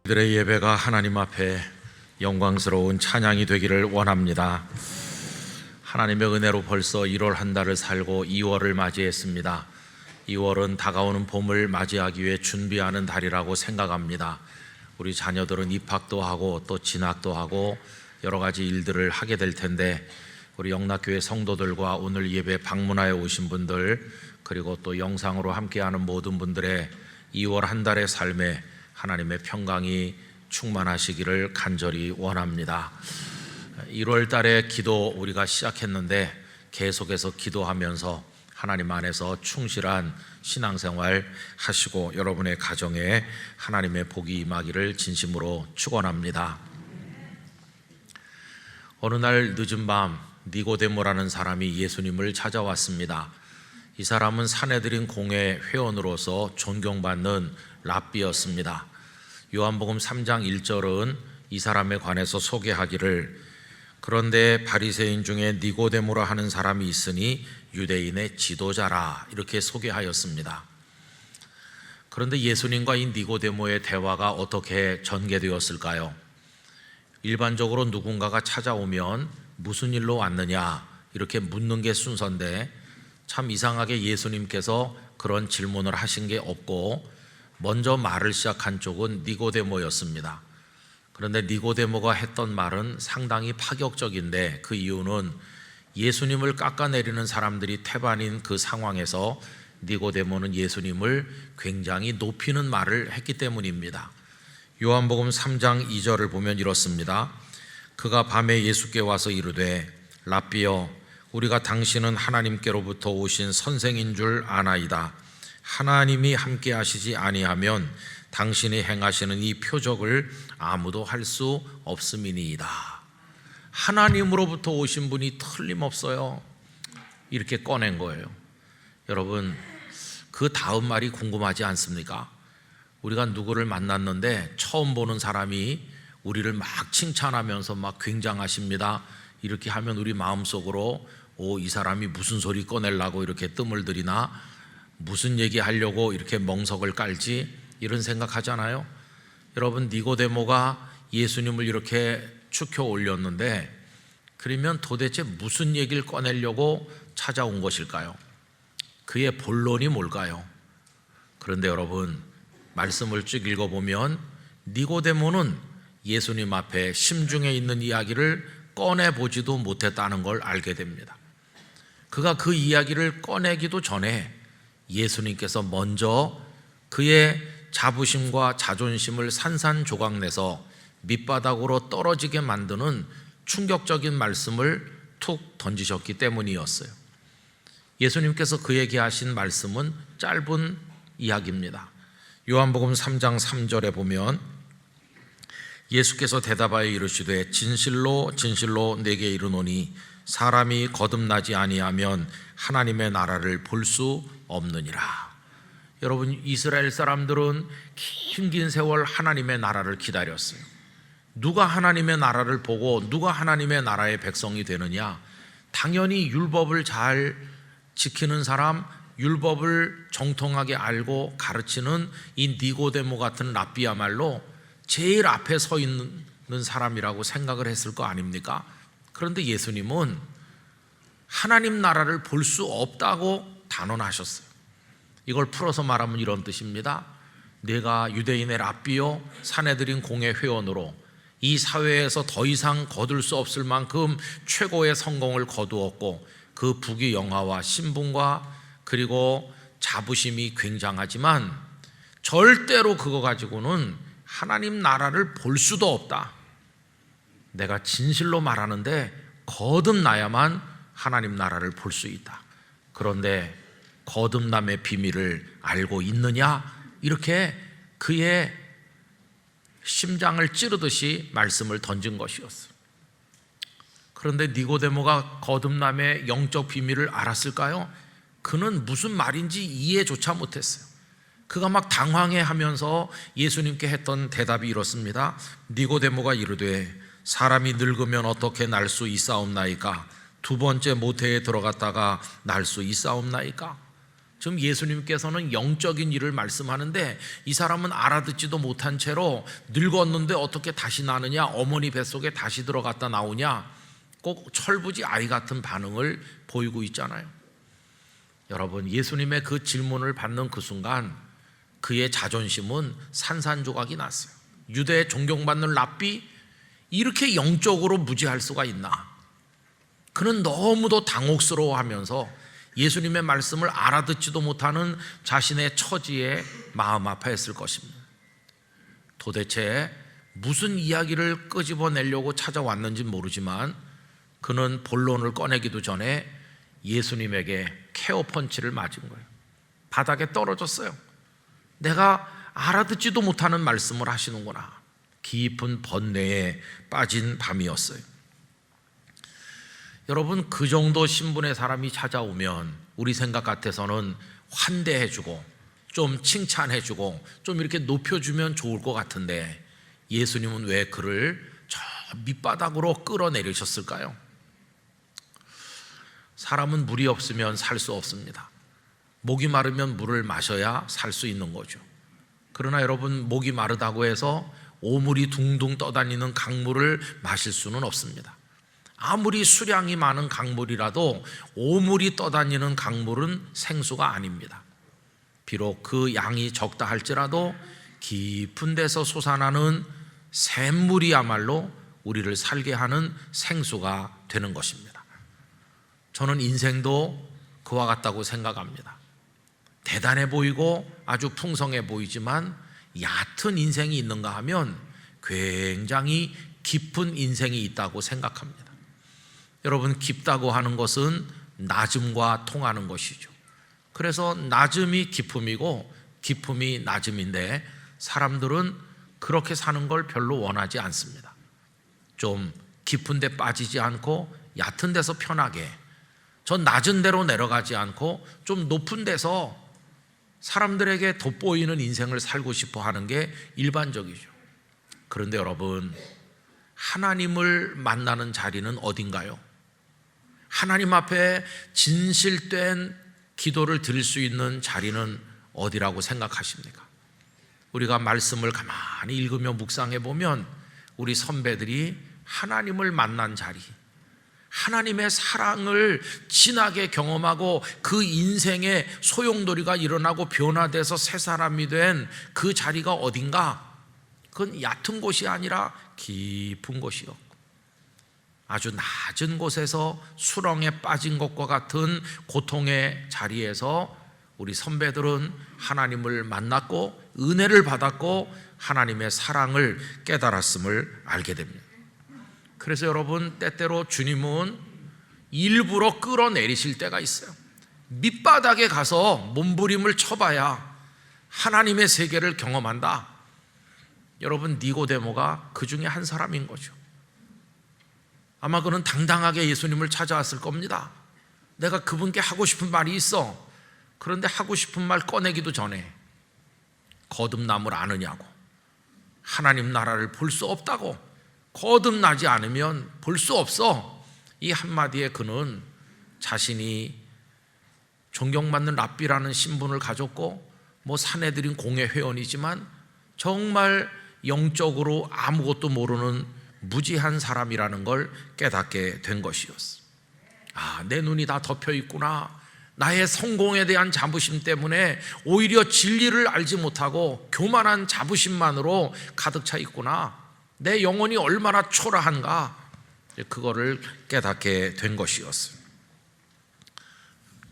우리들의 예배가 하나님 앞에 영광스러운 찬양이 되기를 원합니다. 하나님의 은혜로 벌써 1월 한 달을 살고 2월을 맞이했습니다. 2월은 다가오는 봄을 맞이하기 위해 준비하는 달이라고 생각합니다. 우리 자녀들은 입학도 하고 또 진학도 하고 여러 가지 일들을 하게 될 텐데, 우리 영락교회 성도들과 오늘 예배 방문하여 오신 분들, 그리고 또 영상으로 함께하는 모든 분들의 2월 한 달의 삶에 하나님의 평강이 충만하시기를 간절히 원합니다. 1월 달에 기도 우리가 시작했는데 계속해서 기도하면서 하나님 안에서 충실한 신앙생활 하시고 여러분의 가정에 하나님의 복이 임하기를 진심으로 축원합니다. 어느 날 늦은 밤 니고데모라는 사람이 예수님을 찾아왔습니다. 이 사람은 산헤드린 공회 회원으로서 존경받는 랍비였습니다. 요한복음 3장 1절은 이 사람에 관해서 소개하기를, 그런데 바리새인 중에 니고데모라 하는 사람이 있으니 유대인의 지도자라, 이렇게 소개하였습니다. 그런데 예수님과 이 니고데모의 대화가 어떻게 전개되었을까요? 일반적으로 누군가가 찾아오면 무슨 일로 왔느냐 이렇게 묻는 게 순서인데, 참 이상하게 예수님께서 그런 질문을 하신 게 없고 먼저 말을 시작한 쪽은 니고데모였습니다. 그런데 니고데모가 했던 말은 상당히 파격적인데, 그 이유는 예수님을 깎아내리는 사람들이 태반인 그 상황에서 니고데모는 예수님을 굉장히 높이는 말을 했기 때문입니다. 요한복음 3장 2절을 보면 이렇습니다. 그가 밤에 예수께 와서 이르되 랍비여, 우리가 당신은 하나님께로부터 오신 선생인 줄 아나이다. 하나님이 함께 하시지 아니하면 당신이 행하시는 이 표적을 아무도 할 수 없음이니이다. 하나님으로부터 오신 분이 틀림없어요, 이렇게 꺼낸 거예요. 여러분, 그 다음 말이 궁금하지 않습니까? 우리가 누구를 만났는데 처음 보는 사람이 우리를 막 칭찬하면서 막 굉장하십니다 이렇게 하면 우리 마음속으로 이 사람이 무슨 소리 꺼내려고 이렇게 뜸을 들이나, 무슨 얘기하려고 이렇게 멍석을 깔지, 이런 생각하잖아요. 여러분, 니고데모가 예수님을 이렇게 추켜 올렸는데 그러면 도대체 무슨 얘기를 꺼내려고 찾아온 것일까요? 그의 본론이 뭘까요? 그런데 여러분, 말씀을 쭉 읽어보면 니고데모는 예수님 앞에 심중에 있는 이야기를 꺼내보지도 못했다는 걸 알게 됩니다. 그가 그 이야기를 꺼내기도 전에 예수님께서 먼저 그의 자부심과 자존심을 산산조각내서 밑바닥으로 떨어지게 만드는 충격적인 말씀을 툭 던지셨기 때문이었어요. 예수님께서 그에게 하신 말씀은 짧은 이야기입니다. 요한복음 3장 3절에 보면 예수께서 대답하여 이르시되 진실로 진실로 내게 이르노니 사람이 거듭나지 아니하면 하나님의 나라를 볼 수 없느니라. 여러분, 이스라엘 사람들은 긴 세월 하나님의 나라를 기다렸어요. 누가 하나님의 나라를 보고 누가 하나님의 나라의 백성이 되느냐? 당연히 율법을 잘 지키는 사람, 율법을 정통하게 알고 가르치는 이 니고데모 같은 랍비야말로 제일 앞에 서 있는 사람이라고 생각을 했을 거 아닙니까? 그런데 예수님은 하나님 나라를 볼 수 없다고 단언하셨어요. 이걸 풀어서 말하면 이런 뜻입니다. 내가 유대인의 랍비요 산헤드린 공회 회원으로 이 사회에서 더 이상 거둘 수 없을 만큼 최고의 성공을 거두었고, 그 부귀영화와 신분과 그리고 자부심이 굉장하지만 절대로 그거 가지고는 하나님 나라를 볼 수도 없다. 내가 진실로 말하는데 거듭나야만 하나님 나라를 볼 수 있다. 그런데 거듭남의 비밀을 알고 있느냐? 이렇게 그의 심장을 찌르듯이 말씀을 던진 것이었어요. 그런데 니고데모가 거듭남의 영적 비밀을 알았을까요? 그는 무슨 말인지 이해조차 못했어요. 그가 막 당황해하면서 예수님께 했던 대답이 이렇습니다. 니고데모가 이르되 사람이 늙으면 어떻게 날 수 있사옵나이까? 두 번째 모태에 들어갔다가 날 수 있사옵나이까? 지금 예수님께서는 영적인 일을 말씀하는데 이 사람은 알아듣지도 못한 채로 늙었는데 어떻게 다시 나느냐, 어머니 뱃속에 다시 들어갔다 나오냐, 꼭 철부지 아이 같은 반응을 보이고 있잖아요. 여러분, 예수님의 그 질문을 받는 그 순간 그의 자존심은 산산조각이 났어요. 유대에 존경받는 랍비, 이렇게 영적으로 무지할 수가 있나? 그는 너무도 당혹스러워하면서 예수님의 말씀을 알아듣지도 못하는 자신의 처지에 마음 아파했을 것입니다. 도대체 무슨 이야기를 끄집어내려고 찾아왔는지 모르지만 그는 본론을 꺼내기도 전에 예수님에게 케어 펀치를 맞은 거예요. 바닥에 떨어졌어요. 내가 알아듣지도 못하는 말씀을 하시는구나. 깊은 번뇌에 빠진 밤이었어요. 여러분, 그 정도 신분의 사람이 찾아오면 우리 생각 같아서는 환대해주고 좀 칭찬해주고 좀 이렇게 높여주면 좋을 것 같은데 예수님은 왜 그를 저 밑바닥으로 끌어내리셨을까요? 사람은 물이 없으면 살 수 없습니다. 목이 마르면 물을 마셔야 살 수 있는 거죠. 그러나 여러분, 목이 마르다고 해서 오물이 둥둥 떠다니는 강물을 마실 수는 없습니다. 아무리 수량이 많은 강물이라도 오물이 떠다니는 강물은 생수가 아닙니다. 비록 그 양이 적다 할지라도 깊은 데서 솟아나는 샘물이야말로 우리를 살게 하는 생수가 되는 것입니다. 저는 인생도 그와 같다고 생각합니다. 대단해 보이고 아주 풍성해 보이지만 얕은 인생이 있는가 하면 굉장히 깊은 인생이 있다고 생각합니다. 여러분, 깊다고 하는 것은 낮음과 통하는 것이죠. 그래서 낮음이 깊음이고 깊음이 낮음인데 사람들은 그렇게 사는 걸 별로 원하지 않습니다. 좀 깊은 데 빠지지 않고 얕은 데서 편하게, 저 낮은 데로 내려가지 않고 좀 높은 데서 사람들에게 돋보이는 인생을 살고 싶어 하는 게 일반적이죠. 그런데 여러분, 하나님을 만나는 자리는 어딘가요? 하나님 앞에 진실된 기도를 드릴 수 있는 자리는 어디라고 생각하십니까? 우리가 말씀을 가만히 읽으며 묵상해 보면 우리 선배들이 하나님을 만난 자리, 하나님의 사랑을 진하게 경험하고 그 인생의 소용돌이가 일어나고 변화돼서 새 사람이 된 그 자리가 어딘가? 그건 얕은 곳이 아니라 깊은 곳이었고 아주 낮은 곳에서 수렁에 빠진 것과 같은 고통의 자리에서 우리 선배들은 하나님을 만났고 은혜를 받았고 하나님의 사랑을 깨달았음을 알게 됩니다. 그래서 여러분, 때때로 주님은 일부러 끌어내리실 때가 있어요. 밑바닥에 가서 몸부림을 쳐봐야 하나님의 세계를 경험한다. 여러분, 니고데모가 그 중에 한 사람인 거죠. 아마 그는 당당하게 예수님을 찾아왔을 겁니다. 내가 그분께 하고 싶은 말이 있어. 그런데 하고 싶은 말 꺼내기도 전에 거듭남을 아느냐고, 하나님 나라를 볼 수 없다고, 거듭나지 않으면 볼 수 없어, 이 한마디에 그는 자신이 존경받는 랍비라는 신분을 가졌고 사내들인 공회 회원이지만 정말 영적으로 아무것도 모르는 무지한 사람이라는 걸 깨닫게 된 것이었어. 내 눈이 다 덮여 있구나. 나의 성공에 대한 자부심 때문에 오히려 진리를 알지 못하고 교만한 자부심만으로 가득 차 있구나. 내 영혼이 얼마나 초라한가, 그거를 깨닫게 된 것이었어요.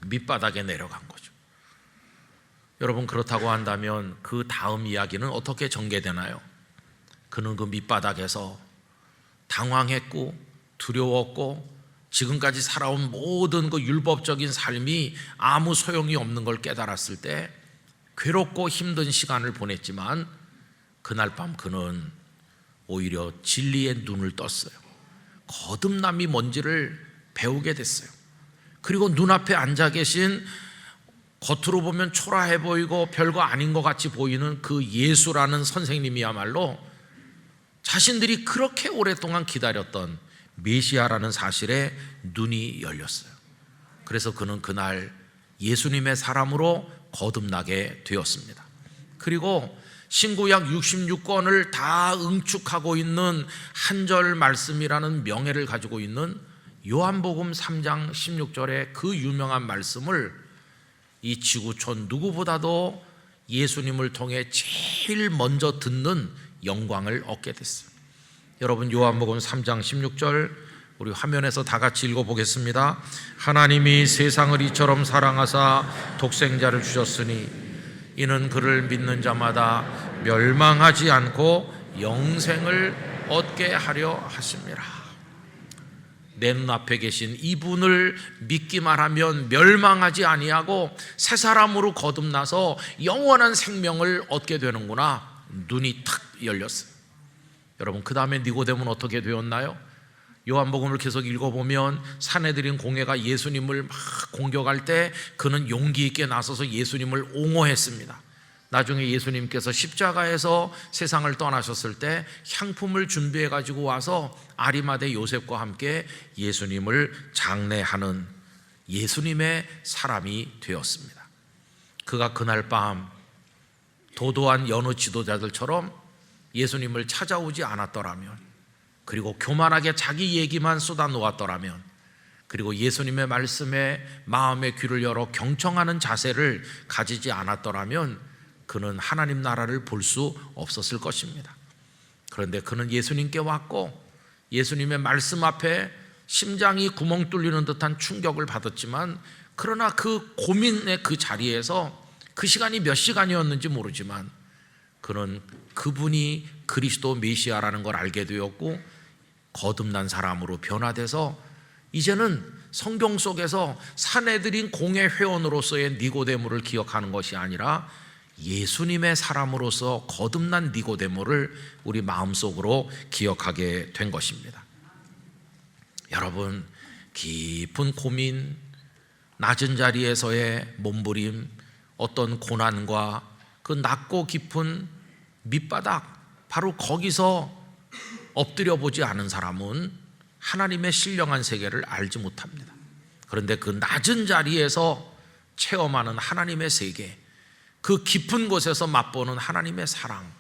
밑바닥에 내려간 거죠. 여러분, 그렇다고 한다면 그 다음 이야기는 어떻게 전개되나요? 그는 그 밑바닥에서 당황했고 두려웠고 지금까지 살아온 모든 그 율법적인 삶이 아무 소용이 없는 걸 깨달았을 때 괴롭고 힘든 시간을 보냈지만 그날 밤 그는 오히려 진리의 눈을 떴어요. 거듭남이 뭔지를 배우게 됐어요. 그리고 눈앞에 앉아 계신 겉으로 보면 초라해 보이고 별거 아닌 것 같이 보이는 그 예수라는 선생님이야말로 자신들이 그렇게 오랫동안 기다렸던 메시아라는 사실에 눈이 열렸어요. 그래서 그는 그날 예수님의 사람으로 거듭나게 되었습니다. 그리고 신구약 66권을 다 응축하고 있는 한 절 말씀이라는 명예를 가지고 있는 요한복음 3장 16절의 그 유명한 말씀을 이 지구촌 누구보다도 예수님을 통해 제일 먼저 듣는 영광을 얻게 됐어요. 여러분, 요한복음 3장 16절 우리 화면에서 다 같이 읽어보겠습니다. 하나님이 세상을 이처럼 사랑하사 독생자를 주셨으니 이는 그를 믿는 자마다 멸망하지 않고 영생을 얻게 하려 하심이라. 내 눈앞에 계신 이분을 믿기만 하면 멸망하지 아니하고 새 사람으로 거듭나서 영원한 생명을 얻게 되는구나. 눈이 탁 열렸어요. 여러분, 그 다음에 니고데모는 어떻게 되었나요? 요한복음을 계속 읽어보면 산헤드린 공회가 예수님을 막 공격할 때 그는 용기 있게 나서서 예수님을 옹호했습니다. 나중에 예수님께서 십자가에서 세상을 떠나셨을 때 향품을 준비해 가지고 와서 아리마대 요셉과 함께 예수님을 장례하는 예수님의 사람이 되었습니다. 그가 그날 밤 도도한 여느 지도자들처럼 예수님을 찾아오지 않았더라면, 그리고 교만하게 자기 얘기만 쏟아놓았더라면, 그리고 예수님의 말씀에 마음의 귀를 열어 경청하는 자세를 가지지 않았더라면 그는 하나님 나라를 볼 수 없었을 것입니다. 그런데 그는 예수님께 왔고 예수님의 말씀 앞에 심장이 구멍 뚫리는 듯한 충격을 받았지만, 그러나 그 고민의 그 자리에서 그 시간이 몇 시간이었는지 모르지만 그는 그분이 그리스도 메시아라는 걸 알게 되었고 거듭난 사람으로 변화돼서 이제는 성경 속에서 산헤드린 공회 회원으로서의 니고데모를 기억하는 것이 아니라 예수님의 사람으로서 거듭난 니고데모를 우리 마음속으로 기억하게 된 것입니다. 여러분, 깊은 고민, 낮은 자리에서의 몸부림, 어떤 고난과 그 낮고 깊은 밑바닥, 바로 거기서 엎드려 보지 않은 사람은 하나님의 신령한 세계를 알지 못합니다. 그런데 그 낮은 자리에서 체험하는 하나님의 세계, 그 깊은 곳에서 맛보는 하나님의 사랑,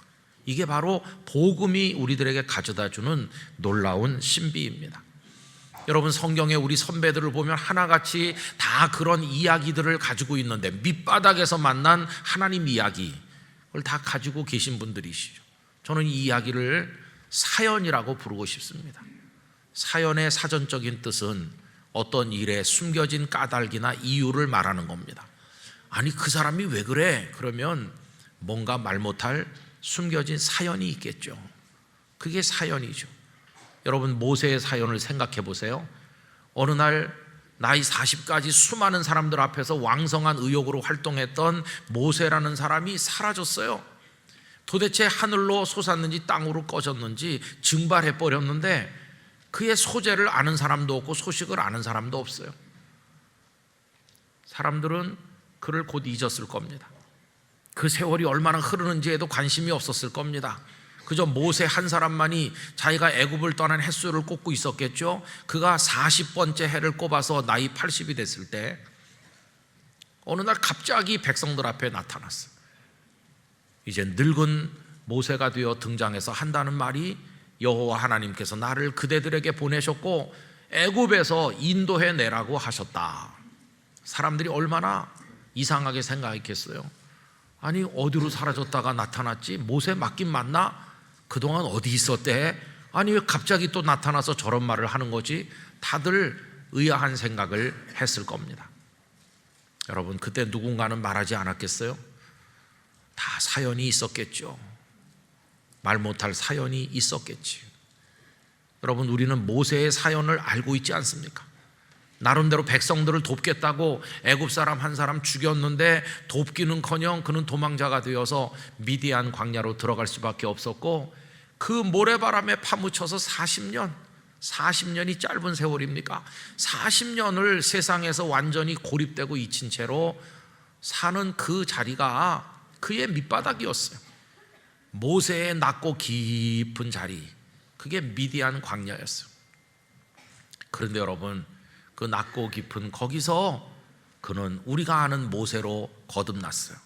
이게 바로 복음이 우리들에게 가져다주는 놀라운 신비입니다. 여러분, 성경에 우리 선배들을 보면 하나같이 다 그런 이야기들을 가지고 있는데, 밑바닥에서 만난 하나님 이야기, 그걸 다 가지고 계신 분들이시죠. 저는 이 이야기를 사연이라고 부르고 싶습니다. 사연의 사전적인 뜻은 어떤 일에 숨겨진 까닭이나 이유를 말하는 겁니다. 아니, 그 사람이 왜 그래? 그러면 뭔가 말 못할 숨겨진 사연이 있겠죠. 그게 사연이죠. 여러분, 모세의 사연을 생각해 보세요. 어느 날 나이 40까지 수많은 사람들 앞에서 왕성한 의욕으로 활동했던 모세라는 사람이 사라졌어요. 도대체 하늘로 솟았는지 땅으로 꺼졌는지 증발해 버렸는데 그의 소재를 아는 사람도 없고 소식을 아는 사람도 없어요. 사람들은 그를 곧 잊었을 겁니다. 그 세월이 얼마나 흐르는지에도 관심이 없었을 겁니다. 그저 모세 한 사람만이 자기가 애굽을 떠난 햇수를 꼽고 있었겠죠. 그가 40번째 해를 꼽아서 나이 80이 됐을 때 어느 날 갑자기 백성들 앞에 나타났어요. 이제 늙은 모세가 되어 등장해서 한다는 말이, 여호와 하나님께서 나를 그대들에게 보내셨고 애굽에서 인도해 내라고 하셨다. 사람들이 얼마나 이상하게 생각했겠어요. 아니, 어디로 사라졌다가 나타났지? 모세 맞긴 맞나? 그동안 어디 있었대? 아니, 왜 갑자기 또 나타나서 저런 말을 하는 거지? 다들 의아한 생각을 했을 겁니다. 여러분, 그때 누군가는 말하지 않았겠어요? 다 사연이 있었겠죠. 말 못할 사연이 있었겠지. 여러분, 우리는 모세의 사연을 알고 있지 않습니까? 나름대로 백성들을 돕겠다고 애굽 사람 한 사람 죽였는데 돕기는커녕 그는 도망자가 되어서 미디안 광야로 들어갈 수밖에 없었고, 그 모래바람에 파묻혀서 40년이 짧은 세월입니까? 40년을 세상에서 완전히 고립되고 잊힌 채로 사는 그 자리가 그의 밑바닥이었어요. 모세의 낮고 깊은 자리, 그게 미디안 광야였어요. 그런데 여러분, 그 낮고 깊은 거기서 그는 우리가 아는 모세로 거듭났어요.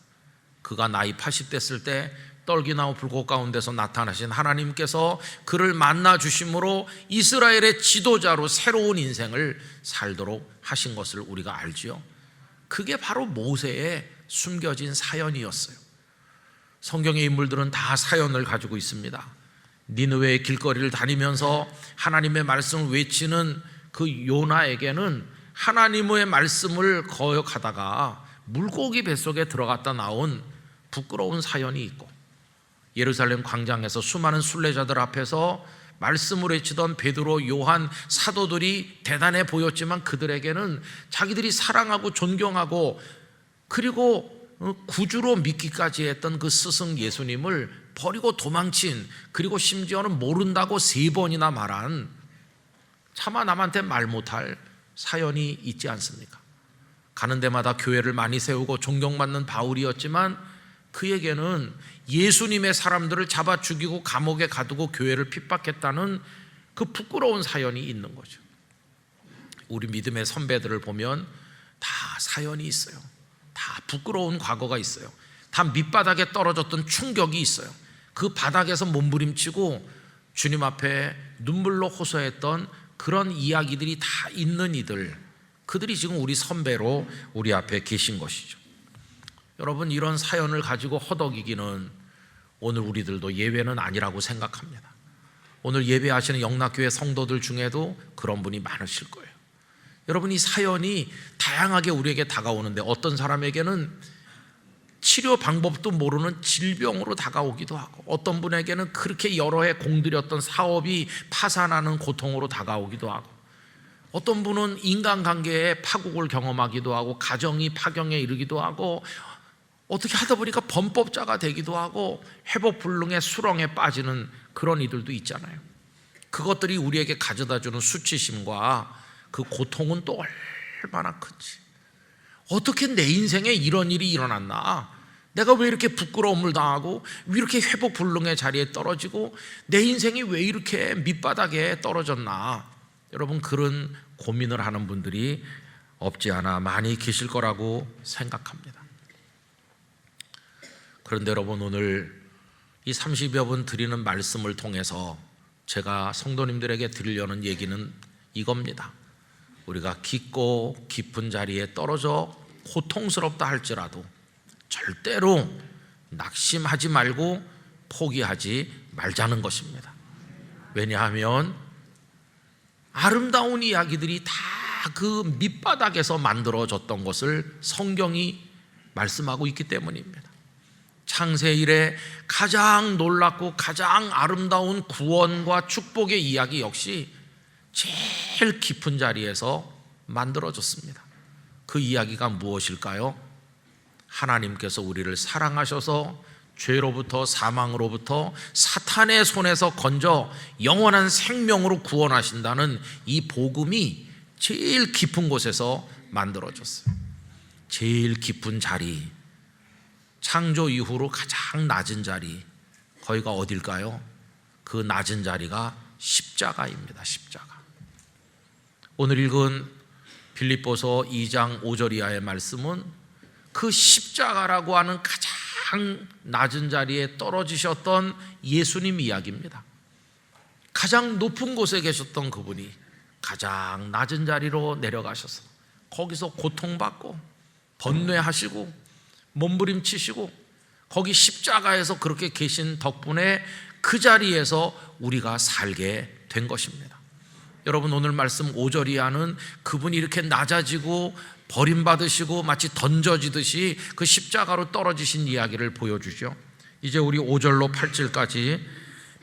그가 나이 80 됐을 때 떨기나무 불꽃 가운데서 나타나신 하나님께서 그를 만나 주심으로 이스라엘의 지도자로 새로운 인생을 살도록 하신 것을 우리가 알지요. 그게 바로 모세의 숨겨진 사연이었어요. 성경의 인물들은 다 사연을 가지고 있습니다. 니느웨의 길거리를 다니면서 하나님의 말씀을 외치는 그 요나에게는 하나님의 말씀을 거역하다가 물고기 뱃속에 들어갔다 나온 부끄러운 사연이 있고, 예루살렘 광장에서 수많은 순례자들 앞에서 말씀을 외치던 베드로, 요한 사도들이 대단해 보였지만 그들에게는 자기들이 사랑하고 존경하고 그리고 구주로 믿기까지 했던 그 스승 예수님을 버리고 도망친, 그리고 심지어는 모른다고 3번이나 말한, 차마 남한테 말 못할 사연이 있지 않습니까? 가는 데마다 교회를 많이 세우고 존경받는 바울이었지만 그에게는 예수님의 사람들을 잡아 죽이고 감옥에 가두고 교회를 핍박했다는 그 부끄러운 사연이 있는 거죠. 우리 믿음의 선배들을 보면 다 사연이 있어요. 다 부끄러운 과거가 있어요. 다 밑바닥에 떨어졌던 충격이 있어요. 그 바닥에서 몸부림치고 주님 앞에 눈물로 호소했던 그런 이야기들이 다 있는 이들, 그들이 지금 우리 선배로 우리 앞에 계신 것이죠. 여러분, 이런 사연을 가지고 허덕이기는 오늘 우리들도 예외는 아니라고 생각합니다. 오늘 예배하시는 영락교회 성도들 중에도 그런 분이 많으실 거예요. 여러분, 이 사연이 다양하게 우리에게 다가오는데 어떤 사람에게는 치료 방법도 모르는 질병으로 다가오기도 하고, 어떤 분에게는 그렇게 여러 해 공들였던 사업이 파산하는 고통으로 다가오기도 하고, 어떤 분은 인간관계의 파국을 경험하기도 하고 가정이 파경에 이르기도 하고, 어떻게 하다 보니까 범법자가 되기도 하고 회복불능의 수렁에 빠지는 그런 이들도 있잖아요. 그것들이 우리에게 가져다주는 수치심과 그 고통은 또 얼마나 큰지. 어떻게 내 인생에 이런 일이 일어났나? 내가 왜 이렇게 부끄러움을 당하고 왜 이렇게 회복불능의 자리에 떨어지고 내 인생이 왜 이렇게 밑바닥에 떨어졌나? 여러분, 그런 고민을 하는 분들이 없지 않아 많이 계실 거라고 생각합니다. 그런데 여러분, 오늘 이 30여 분 드리는 말씀을 통해서 제가 성도님들에게 드리려는 얘기는 이겁니다. 우리가 깊고 깊은 자리에 떨어져 고통스럽다 할지라도 절대로 낙심하지 말고 포기하지 말자는 것입니다. 왜냐하면 아름다운 이야기들이 다 그 밑바닥에서 만들어졌던 것을 성경이 말씀하고 있기 때문입니다. 창세 이래 가장 놀랍고 가장 아름다운 구원과 축복의 이야기 역시 제일 깊은 자리에서 만들어졌습니다. 그 이야기가 무엇일까요? 하나님께서 우리를 사랑하셔서 죄로부터, 사망으로부터, 사탄의 손에서 건져 영원한 생명으로 구원하신다는 이 복음이 제일 깊은 곳에서 만들어졌어요. 제일 깊은 자리, 창조 이후로 가장 낮은 자리, 거기가 어딜까요? 그 낮은 자리가 십자가입니다. 십자가. 오늘 읽은 빌립보서 2장 5절 이하의 말씀은 그 십자가라고 하는 가장 낮은 자리에 떨어지셨던 예수님 이야기입니다. 가장 높은 곳에 계셨던 그분이 가장 낮은 자리로 내려가셔서 거기서 고통받고 번뇌하시고 몸부림치시고 거기 십자가에서 그렇게 계신 덕분에 그 자리에서 우리가 살게 된 것입니다. 여러분, 오늘 말씀 5절 이하는 그분이 이렇게 낮아지고 버림받으시고 마치 던져지듯이 그 십자가로 떨어지신 이야기를 보여주죠. 이제 우리 5절로 8절까지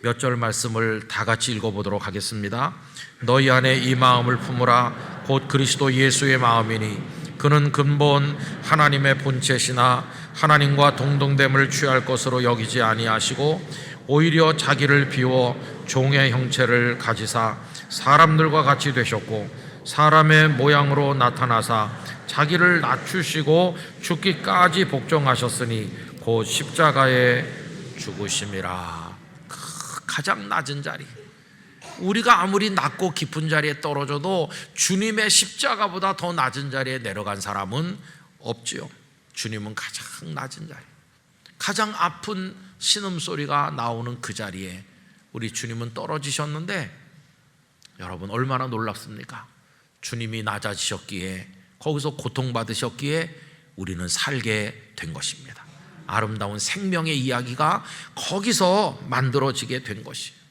몇 절 말씀을 다 같이 읽어보도록 하겠습니다. 너희 안에 이 마음을 품으라. 곧 그리스도 예수의 마음이니 그는 근본 하나님의 본체시나 하나님과 동등됨을 취할 것으로 여기지 아니하시고 오히려 자기를 비워 종의 형체를 가지사 사람들과 같이 되셨고 사람의 모양으로 나타나사 자기를 낮추시고 죽기까지 복종하셨으니 곧 십자가에 죽으심이라. 가장 낮은 자리, 우리가 아무리 낮고 깊은 자리에 떨어져도 주님의 십자가보다 더 낮은 자리에 내려간 사람은 없지요. 주님은 가장 낮은 자리, 가장 아픈 신음소리가 나오는 그 자리에 우리 주님은 떨어지셨는데, 여러분 얼마나 놀랍습니까? 주님이 낮아지셨기에, 거기서 고통받으셨기에 우리는 살게 된 것입니다. 아름다운 생명의 이야기가 거기서 만들어지게 된 것이에요.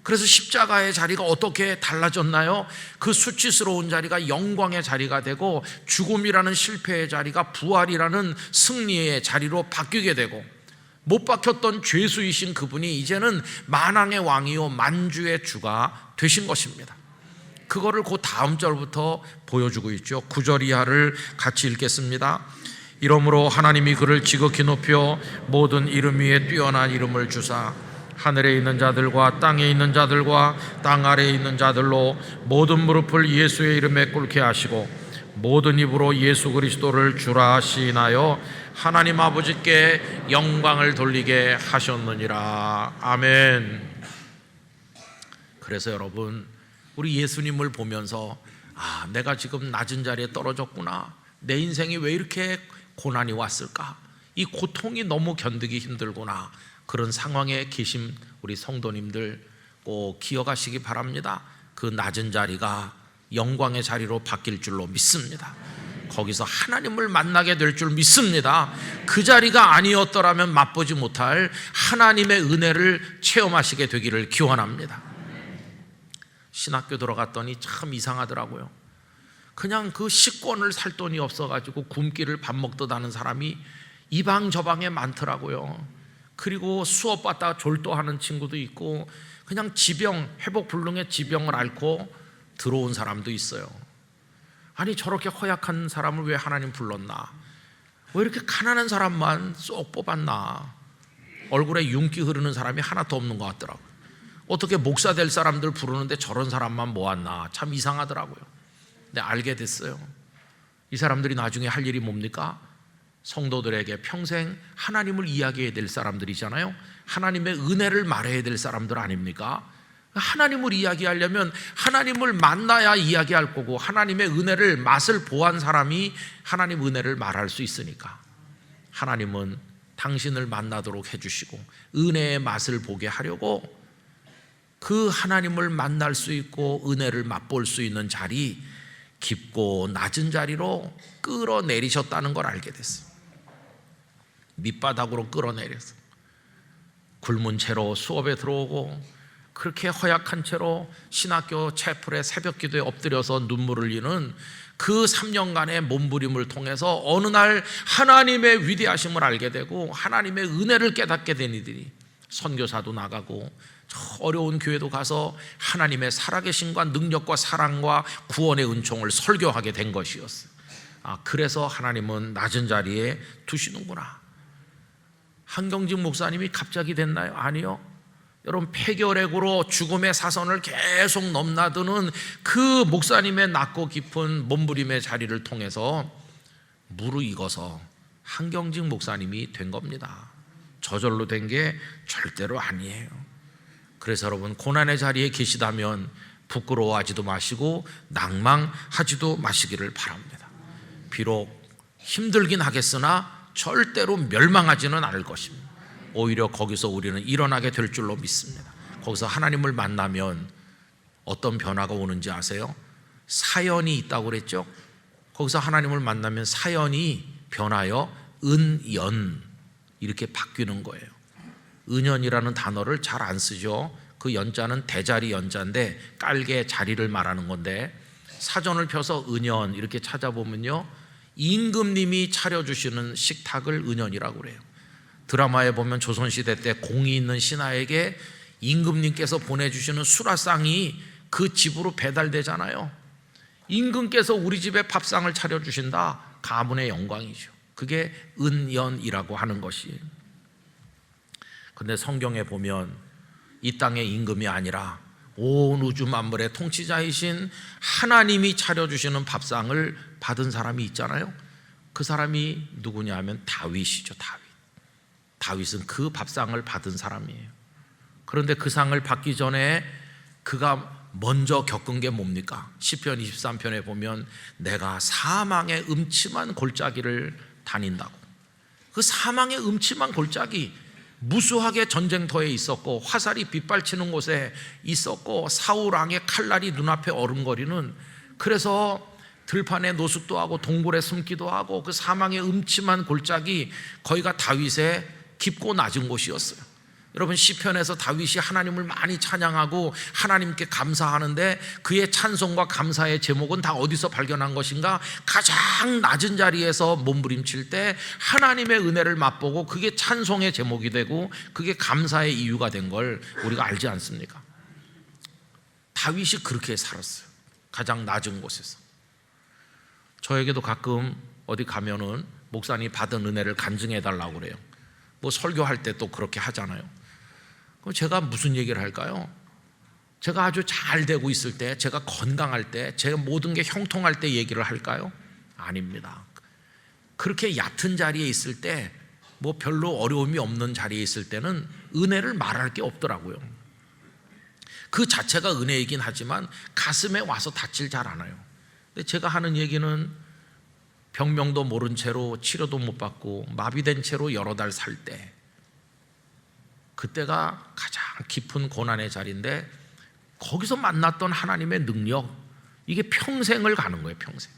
그래서 십자가의 자리가 어떻게 달라졌나요? 그 수치스러운 자리가 영광의 자리가 되고, 죽음이라는 실패의 자리가 부활이라는 승리의 자리로 바뀌게 되고, 못 박혔던 죄수이신 그분이 이제는 만왕의 왕이요 만주의 주가 되신 것입니다. 그거를 그 다음 절부터 보여주고 있죠. 9절 이하를 같이 읽겠습니다. 이러므로 하나님이 그를 지극히 높여 모든 이름 위에 뛰어난 이름을 주사 하늘에 있는 자들과 땅에 있는 자들과 땅 아래에 있는 자들로 모든 무릎을 예수의 이름에 꿇게 하시고 모든 입으로 예수 그리스도를 주라 시인하여 하나님 아버지께 영광을 돌리게 하셨느니라. 아멘. 그래서 여러분, 우리 예수님을 보면서 내가 지금 낮은 자리에 떨어졌구나, 내 인생이 왜 이렇게 고난이 왔을까, 이 고통이 너무 견디기 힘들구나, 그런 상황에 계신 우리 성도님들 꼭 기억하시기 바랍니다. 그 낮은 자리가 영광의 자리로 바뀔 줄로 믿습니다. 거기서 하나님을 만나게 될 줄 믿습니다. 그 자리가 아니었더라면 맛보지 못할 하나님의 은혜를 체험하시게 되기를 기원합니다. 신학교 들어갔더니 참 이상하더라고요. 그냥 그 식권을 살 돈이 없어가지고 굶기를 밥 먹듯 하는 사람이 이방 저방에 많더라고요. 그리고 수업 받다가 졸도하는 친구도 있고, 그냥 지병, 회복 불능의 지병을 앓고 들어온 사람도 있어요. 아니, 저렇게 허약한 사람을 왜 하나님 불렀나? 왜 이렇게 가난한 사람만 쏙 뽑았나? 얼굴에 윤기 흐르는 사람이 하나도 없는 것 같더라고요. 어떻게 목사 될 사람들 부르는데 저런 사람만 모았나? 참 이상하더라고요. 근데 알게 됐어요. 이 사람들이 나중에 할 일이 뭡니까? 성도들에게 평생 하나님을 이야기해야 될 사람들이잖아요. 하나님의 은혜를 말해야 될 사람들 아닙니까? 하나님을 이야기하려면 하나님을 만나야 이야기할 거고, 하나님의 은혜를 맛을 보한 사람이 하나님 은혜를 말할 수 있으니까. 하나님은 당신을 만나도록 해주시고 은혜의 맛을 보게 하려고 그 하나님을 만날 수 있고 은혜를 맛볼 수 있는 자리, 깊고 낮은 자리로 끌어내리셨다는 걸 알게 됐어요. 밑바닥으로 끌어내렸어요. 굶은 채로 수업에 들어오고, 그렇게 허약한 채로 신학교 채플에 새벽 기도에 엎드려서 눈물을 흘리는 그 3년간의 몸부림을 통해서 어느 날 하나님의 위대하심을 알게 되고 하나님의 은혜를 깨닫게 된 이들이 선교사도 나가고 저 어려운 교회도 가서 하나님의 살아계심과 능력과 사랑과 구원의 은총을 설교하게 된 것이었어요. 그래서 하나님은 낮은 자리에 두시는구나. 한경직 목사님이 갑자기 됐나요? 아니요. 여러분, 폐결핵으로 죽음의 사선을 계속 넘나드는 그 목사님의 낮고 깊은 몸부림의 자리를 통해서 무르익어서 한경직 목사님이 된 겁니다. 저절로 된 게 절대로 아니에요. 그래서 여러분, 고난의 자리에 계시다면 부끄러워하지도 마시고 낭망하지도 마시기를 바랍니다. 비록 힘들긴 하겠으나 절대로 멸망하지는 않을 것입니다. 오히려 거기서 우리는 일어나게 될 줄로 믿습니다. 거기서 하나님을 만나면 어떤 변화가 오는지 아세요? 사연이 있다고 그랬죠? 거기서 하나님을 만나면 사연이 변하여 은연 이렇게 바뀌는 거예요. 은연이라는 단어를 잘 안 쓰죠. 그 연자는 대자리 연자인데 깔개 자리를 말하는 건데, 사전을 펴서 은연 이렇게 찾아보면요, 임금님이 차려주시는 식탁을 은연이라고 그래요. 드라마에 보면 조선시대 때 공이 있는 신하에게 임금님께서 보내주시는 수라상이 그 집으로 배달되잖아요. 임금께서 우리 집에 밥상을 차려주신다, 가문의 영광이죠. 그게 은연이라고 하는 것이에요. 근데 성경에 보면 이 땅의 임금이 아니라 온 우주 만물의 통치자이신 하나님이 차려주시는 밥상을 받은 사람이 있잖아요. 그 사람이 누구냐 하면 다윗이죠. 다윗은 그 밥상을 받은 사람이에요. 그런데 그 상을 받기 전에 그가 먼저 겪은 게 뭡니까? 시편 23편에 보면 내가 사망의 음침한 골짜기를 다닌다고. 그 사망의 음침한 골짜기, 무수하게 전쟁터에 있었고 화살이 빗발치는 곳에 있었고 사울 왕의 칼날이 눈앞에 어른거리는, 그래서 들판에 노숙도 하고 동굴에 숨기도 하고 그 사망의 음침한 골짜기, 거기가 다윗의 깊고 낮은 곳이었어요. 여러분, 시편에서 다윗이 하나님을 많이 찬양하고 하나님께 감사하는데 그의 찬송과 감사의 제목은 다 어디서 발견한 것인가? 가장 낮은 자리에서 몸부림칠 때 하나님의 은혜를 맛보고 그게 찬송의 제목이 되고 그게 감사의 이유가 된 걸 우리가 알지 않습니까? 다윗이 그렇게 살았어요. 가장 낮은 곳에서. 저에게도 가끔 어디 가면은 목사님이 받은 은혜를 간증해 달라고 그래요. 뭐 설교할 때 또 그렇게 하잖아요. 그럼 제가 무슨 얘기를 할까요? 제가 아주 잘 되고 있을 때, 제가 건강할 때, 제가 모든 게 형통할 때 얘기를 할까요? 아닙니다. 그렇게 얕은 자리에 있을 때, 뭐 별로 어려움이 없는 자리에 있을 때는 은혜를 말할 게 없더라고요. 그 자체가 은혜이긴 하지만 가슴에 와서 닿질 잘 않아요. 근데 제가 하는 얘기는 병명도 모른 채로 치료도 못 받고 마비된 채로 여러 달 살 때, 그때가 가장 깊은 고난의 자리인데 거기서 만났던 하나님의 능력, 이게 평생을 가는 거예요. 평생.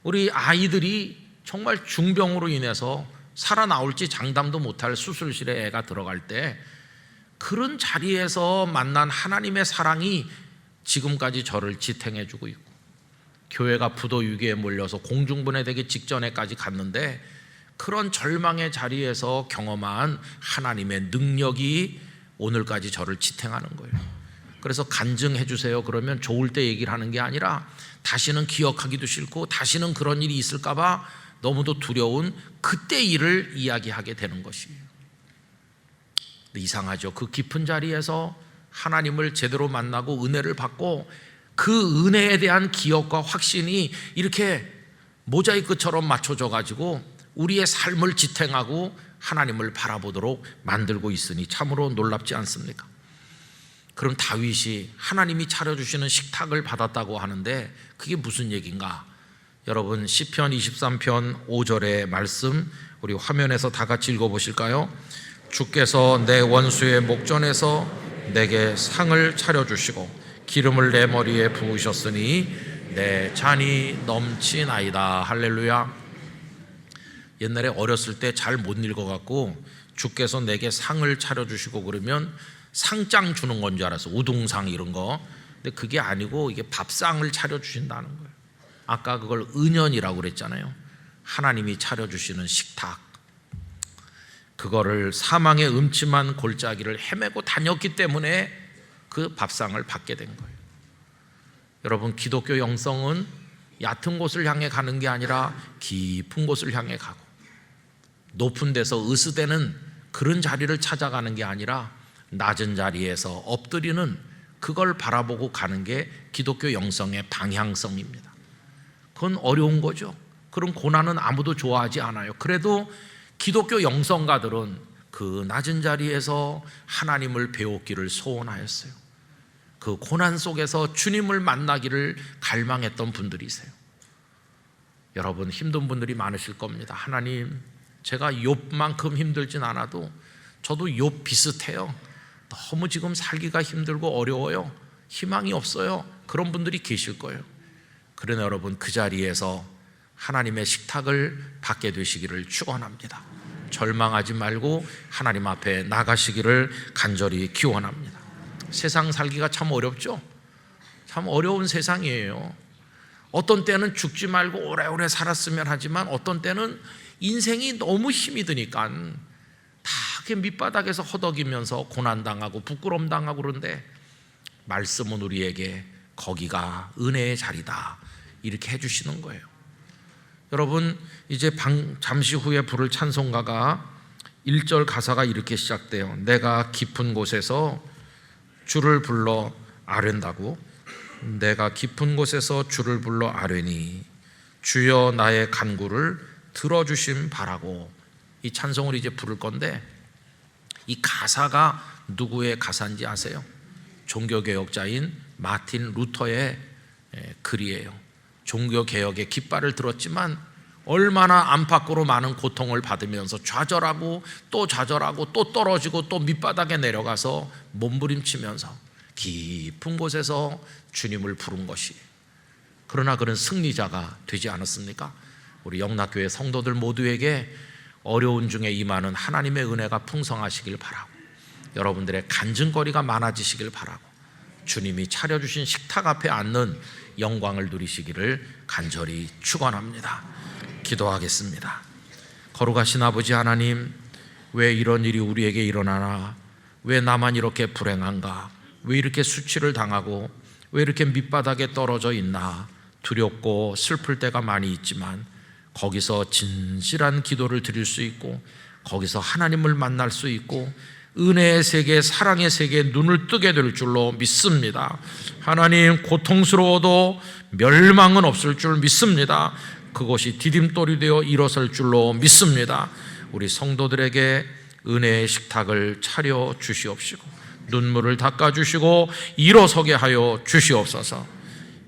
우리 아이들이 정말 중병으로 인해서 살아나올지 장담도 못할 수술실에 애가 들어갈 때 그런 자리에서 만난 하나님의 사랑이 지금까지 저를 지탱해 주고 있고, 교회가 부도 위기에 몰려서 공중분해되기 직전에까지 갔는데 그런 절망의 자리에서 경험한 하나님의 능력이 오늘까지 저를 지탱하는 거예요. 그래서 간증해 주세요 그러면 좋을 때 얘기를 하는 게 아니라 다시는 기억하기도 싫고 다시는 그런 일이 있을까 봐 너무도 두려운 그때 일을 이야기하게 되는 것이에요. 이상하죠. 그 깊은 자리에서 하나님을 제대로 만나고 은혜를 받고 그 은혜에 대한 기억과 확신이 이렇게 모자이크처럼 맞춰져 가지고 우리의 삶을 지탱하고 하나님을 바라보도록 만들고 있으니 참으로 놀랍지 않습니까? 그럼 다윗이 하나님이 차려주시는 식탁을 받았다고 하는데 그게 무슨 얘기인가? 여러분, 시편 23편 5절의 말씀 우리 화면에서 다 같이 읽어보실까요? 주께서 내 원수의 목전에서 내게 상을 차려주시고 기름을 내 머리에 부으셨으니 내 잔이 넘치나이다. 할렐루야. 옛날에 어렸을 때 잘 못 읽어갖고 주께서 내게 상을 차려주시고 그러면 상장 주는 건 줄 알았어. 우등상 이런 거. 근데 그게 아니고 이게 밥상을 차려주신다는 거예요. 아까 그걸 은연이라고 그랬잖아요. 하나님이 차려주시는 식탁. 그거를 사망의 음침한 골짜기를 헤매고 다녔기 때문에 그 밥상을 받게 된 거예요. 여러분, 기독교 영성은 얕은 곳을 향해 가는 게 아니라 깊은 곳을 향해 가고 높은 데서 으스대는 그런 자리를 찾아가는 게 아니라 낮은 자리에서 엎드리는 그걸 바라보고 가는 게 기독교 영성의 방향성입니다. 그건 어려운 거죠. 그런 고난은 아무도 좋아하지 않아요. 그래도 기독교 영성가들은 그 낮은 자리에서 하나님을 배웠기를 소원하였어요. 그 고난 속에서 주님을 만나기를 갈망했던 분들이세요. 여러분, 힘든 분들이 많으실 겁니다. 하나님, 제가 욥만큼 힘들진 않아도 저도 욥 비슷해요. 너무 지금 살기가 힘들고 어려워요. 희망이 없어요. 그런 분들이 계실 거예요. 그러나 여러분, 그 자리에서 하나님의 식탁을 받게 되시기를 축원합니다. 절망하지 말고 하나님 앞에 나가시기를 간절히 기원합니다. 세상 살기가 참 어렵죠. 참 어려운 세상이에요. 어떤 때는 죽지 말고 오래오래 살았으면 하지만 어떤 때는 인생이 너무 힘이 드니까 다 이렇게 밑바닥에서 허덕이면서 고난당하고 부끄러움당하고 그런데 말씀은 우리에게 거기가 은혜의 자리다 이렇게 해주시는 거예요. 여러분, 이제 잠시 후에 부를 찬송가가 1절 가사가 이렇게 시작돼요. 내가 깊은 곳에서 주를 불러 아뢰다고. 내가 깊은 곳에서 주를 불러 아뢰니 주여 나의 간구를 들어주심 바라고. 이 찬송을 이제 부를 건데 이 가사가 누구의 가사인지 아세요? 종교개혁자인 마틴 루터의 글이에요. 종교개혁의 깃발을 들었지만 얼마나 안팎으로 많은 고통을 받으면서 좌절하고 또 좌절하고 또 떨어지고 또 밑바닥에 내려가서 몸부림치면서 깊은 곳에서 주님을 부른 것이, 그러나 그는 승리자가 되지 않았습니까? 우리 영락교회 성도들 모두에게 어려운 중에 임하는 하나님의 은혜가 풍성하시길 바라고, 여러분들의 간증거리가 많아지시길 바라고, 주님이 차려주신 식탁 앞에 앉는 영광을 누리시기를 간절히 축원합니다. 기도하겠습니다. 거룩하신 아버지 하나님, 왜 이런 일이 우리에게 일어나나? 왜 나만 이렇게 불행한가? 왜 이렇게 수치를 당하고 왜 이렇게 밑바닥에 떨어져 있나? 두렵고 슬플 때가 많이 있지만 거기서 진실한 기도를 드릴 수 있고, 거기서 하나님을 만날 수 있고, 은혜의 세계, 사랑의 세계에 눈을 뜨게 될 줄로 믿습니다. 하나님, 고통스러워도 멸망은 없을 줄 믿습니다. 그것이 디딤돌이 되어 일어설 줄로 믿습니다. 우리 성도들에게 은혜의 식탁을 차려 주시옵시고 눈물을 닦아주시고 일어서게 하여 주시옵소서.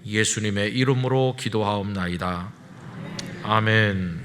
예수님의 이름으로 기도하옵나이다. 아멘.